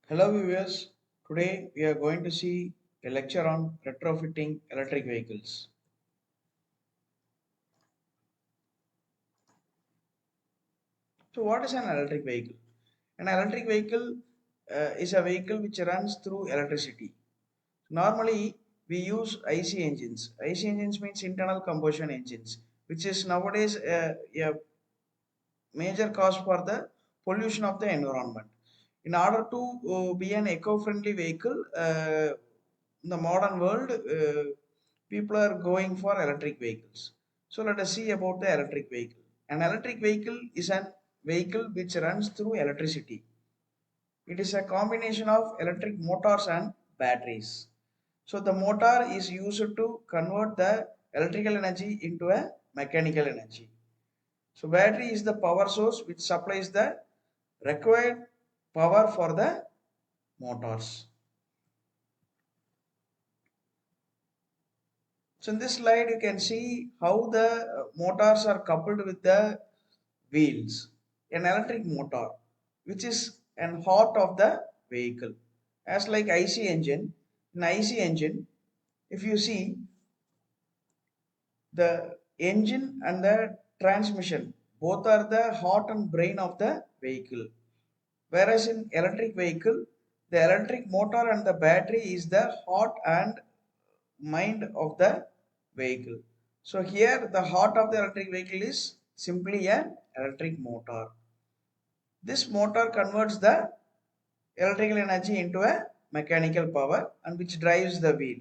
Hello viewers, today we are going to see a lecture on retrofitting electric vehicles. So what is an electric vehicle? An electric vehicle is a vehicle which runs through electricity. Normally we use IC engines. IC engines means internal combustion engines, which is nowadays a major cause for the pollution of the environment. In order to be an eco-friendly vehicle, in the modern world, people are going for electric vehicles. So let us see about the electric vehicle. An electric vehicle is an vehicle which runs through electricity. It is a combination of electric motors and batteries. So the motor is used to convert the electrical energy into a mechanical energy. So battery is the power source which supplies the required power for the motors. So in this slide you can see how the motors are coupled with the wheels. An electric motor which is an heart of the vehicle. As like IC engine, in IC engine if you see the engine and the transmission both are the heart and brain of the vehicle. Whereas in electric vehicle, the electric motor and the battery is the heart and mind of the vehicle. So here the heart of the electric vehicle is simply an electric motor. This motor converts the electrical energy into a mechanical power and which drives the wheel.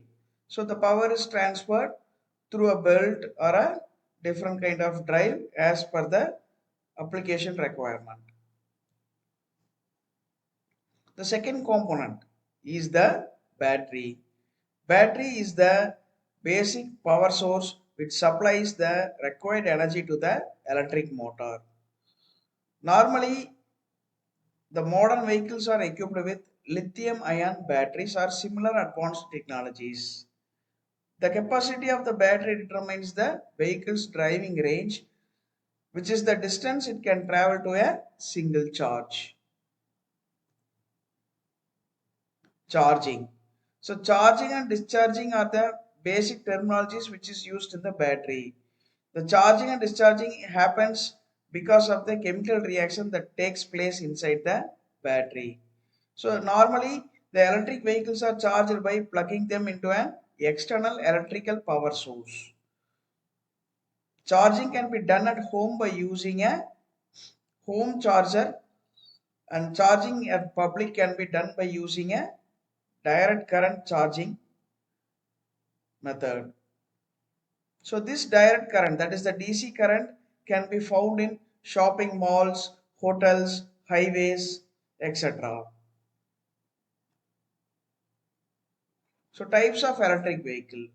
So the power is transferred through a belt or a different kind of drive as per the application requirement. The second component is the battery. Battery is the basic power source which supplies the required energy to the electric motor. Normally, the modern vehicles are equipped with lithium ion batteries or similar advanced technologies. The capacity of the battery determines the vehicle's driving range, which is the distance it can travel to a single charge. Charging. So charging and discharging are the basic terminologies which is used in the battery. The charging and discharging happens because of the chemical reaction that takes place inside the battery. So normally the electric vehicles are charged by plugging them into an external electrical power source. Charging can be done at home by using a home charger, and charging at public can be done by using a direct current charging method. So this direct current, that is the DC current, can be found in shopping malls, hotels, highways, etc. So types of electric vehicle.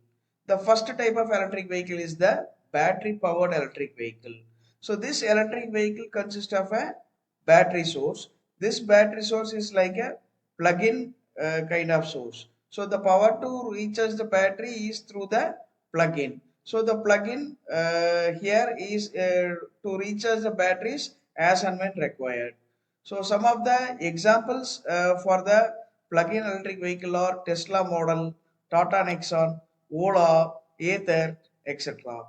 The first type of electric vehicle is the battery powered electric vehicle. So this electric vehicle consists of a battery source. This battery source is like a plug-in kind of source. So the power to recharge the battery is through the plug-in. So the plug-in here is to recharge the batteries as and when required. So some of the examples for the plug-in electric vehicle are Tesla model, Tata Nexon, Ola, Ather, etc.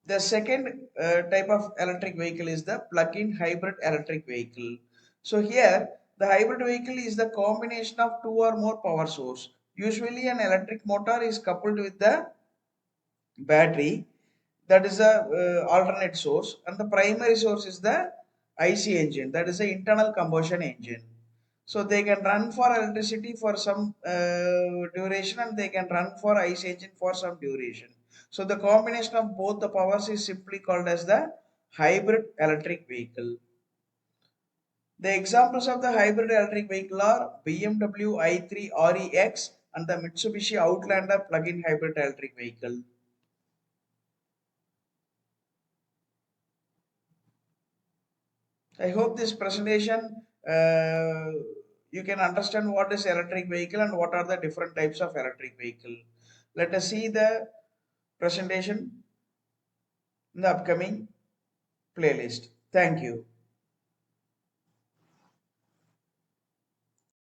The second type of electric vehicle is the plug-in hybrid electric vehicle. So here the hybrid vehicle is the combination of two or more power source. Usually an electric motor is coupled with the battery, that is a alternate source, and the primary source is the IC engine, that is the internal combustion engine. So they can run for electricity for some duration and they can run for IC engine for some duration. So the combination of both the powers is simply called as the hybrid electric vehicle. The examples of the hybrid electric vehicle are BMW i3 REX and the Mitsubishi Outlander plug-in hybrid electric vehicle. I hope this presentation you can understand what is electric vehicle and what are the different types of electric vehicle. Let us see the presentation in the upcoming. playlist. Thank you.